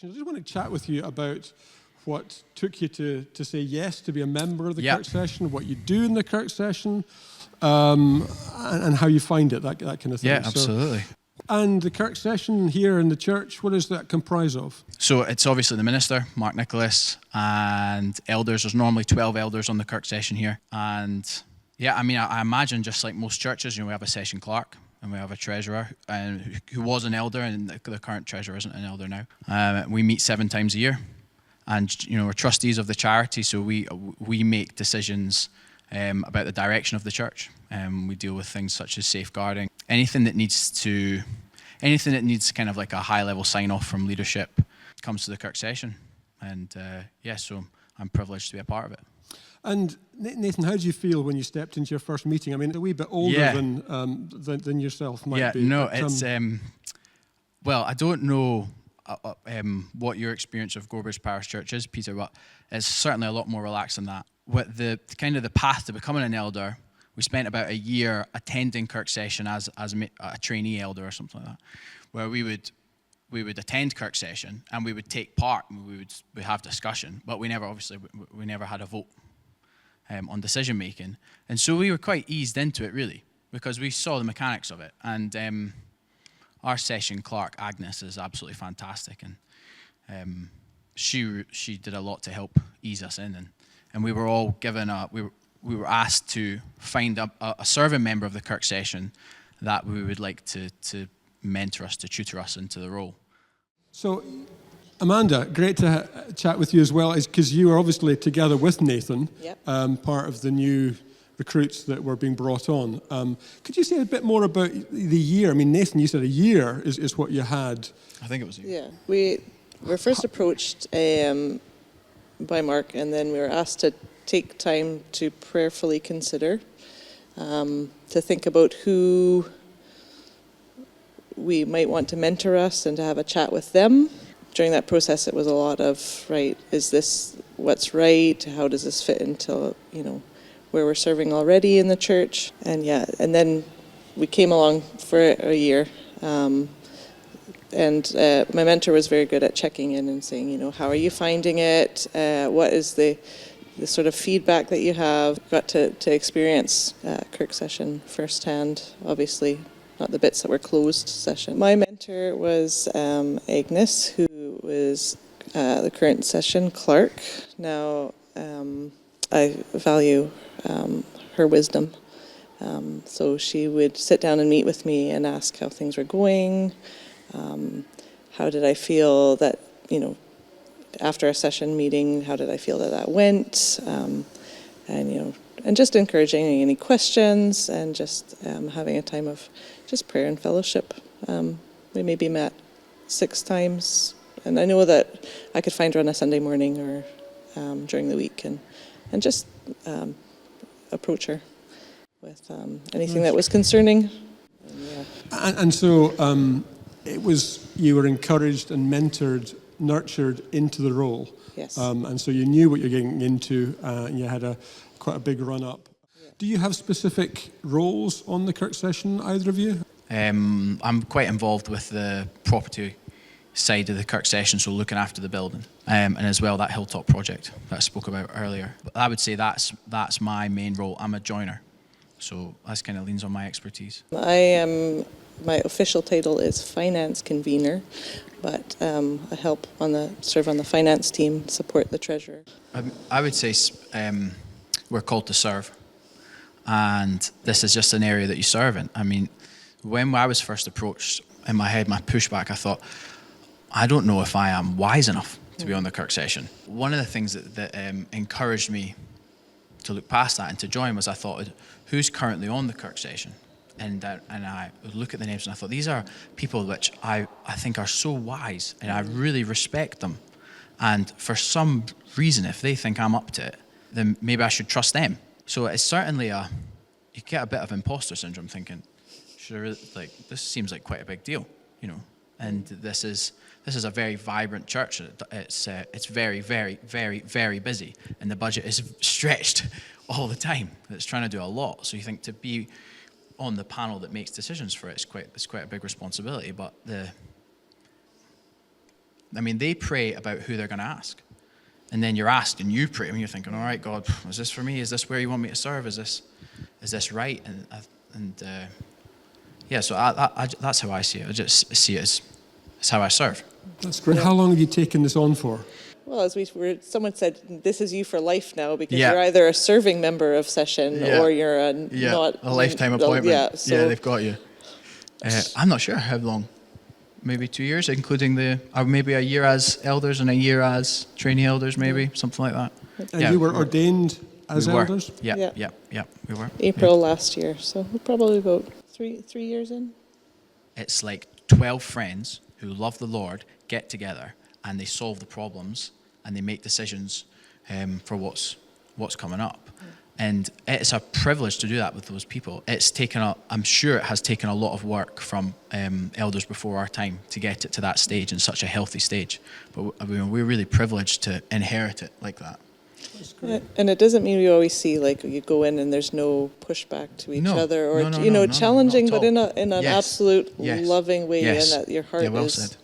I just want to chat with you about what took you to say yes to be a member of the Kirk Session, what you do in the Kirk Session, and how you find it, that kind of thing. Yeah, absolutely. And the Kirk Session here in the church, what does that comprise of? So it's obviously the minister, Mark Nicholas, and elders. There's normally 12 elders on the Kirk Session here. And yeah, I mean, I imagine just like most churches, we have a session clerk and we have a treasurer who was an elder, and the current treasurer isn't an elder now. We meet 7 times a year, and we're trustees of the charity, so we make decisions about the direction of the church. We deal with things such as safeguarding, anything that needs kind of like a high-level sign-off from leadership comes to the Kirk Session, and so I'm privileged to be a part of it. And Nathan, how did you feel when you stepped into your first meeting? I mean, a wee bit older than yourself might be. No, it's well, I don't know what your experience of Gorebridge Parish Church is, Peter, but it's certainly a lot more relaxed than that. With the path to becoming an elder, we spent about a year attending Kirk Session as a trainee elder or something like that, where we would attend Kirk Session and we would take part and we have discussion, but we never had a vote on decision making, and so we were quite eased into it really because we saw the mechanics of it. And our session clerk Agnes is absolutely fantastic, and she did a lot to help ease us in, and we were all given we were asked to find a serving member of the Kirk Session that we would like to mentor us, to tutor us into the role. So, Amanda, great to chat with you as well, because you were obviously together with Nathan, part of the new recruits that were being brought on. Could you say a bit more about the year? I mean, Nathan, you said a year is what you had. I think it was a year. Yeah, we were first approached by Mark, and then we were asked to take time to prayerfully consider, to think about who we might want to mentor us and to have a chat with them. During that process, it was a lot of, right, is this what's right? How does this fit into, where we're serving already in the church? And then we came along for a year. And my mentor was very good at checking in and saying, how are you finding it? What is the sort of feedback that you have? Got to experience Kirk Session firsthand, obviously, not the bits that were closed session. My mentor was Agnes, who was the current session clerk. Now, I value her wisdom. So she would sit down and meet with me and ask how things were going. How did I feel that, after a session meeting, how did I feel that went? And just encouraging any questions, and just having a time of just prayer and fellowship. We maybe met 6 times, and I know that I could find her on a Sunday morning or during the week, and just approach her with anything that was concerning. And so it was, you were encouraged and mentored, nurtured into the role. Yes. And so you knew what you're getting into, and you had quite a big run up. Yeah. Do you have specific roles on the Kirk Session, either of you? I'm quite involved with the property side of the Kirk Session, so looking after the building, and as well that Hilltop project that I spoke about earlier. But I would say that's my main role. I'm a joiner, so that kind of leans on my expertise. My official title is finance convener, but I serve on the finance team, support the treasurer. I would say we're called to serve, and this is just an area that you serve in. I mean, when I was first approached, in my head, my pushback, I thought, I don't know if I am wise enough to be on the Kirk Session. One of the things that encouraged me to look past that and to join was I thought, who's currently on the Kirk Session? And I would look at the names and I thought, these are people which I think are so wise, and I really respect them. And for some reason, if they think I'm up to it, then maybe I should trust them. So it's certainly you get a bit of imposter syndrome thinking, this seems like quite a big deal, And this is a very vibrant church. It's very, very, very, very busy, and the budget is stretched all the time. It's trying to do a lot. So you think to be on the panel that makes decisions for it, it's quite a big responsibility. But I mean, they pray about who they're going to ask. And then you're asked and you pray, and you're thinking, all right, God, is this for me? Is this where you want me to serve? Is this right? So that's how I see it. I just see it as how I serve. That's great. How long have you taken this on for? Well, someone said, this is you for life now, because you're either a serving member of Session or you're not a lifetime appointment. Yeah, They've got you. I'm not sure how long. Maybe 2 years, including or maybe a year as elders and a year as trainee elders, maybe something like that. And you were ordained as elders? Yeah, we were. April last year, so we're probably about three years in. It's like 12 friends who love the Lord get together and they solve the problems and they make decisions for what's coming up. And it's a privilege to do that with those people. I'm sure it has taken a lot of work from elders before our time to get it to that stage, and such a healthy stage. But we're really privileged to inherit it like that. And it doesn't mean we always see, like, you go in and there's no pushback to each other, or challenging, but in an absolute loving way, and that your heart is, said.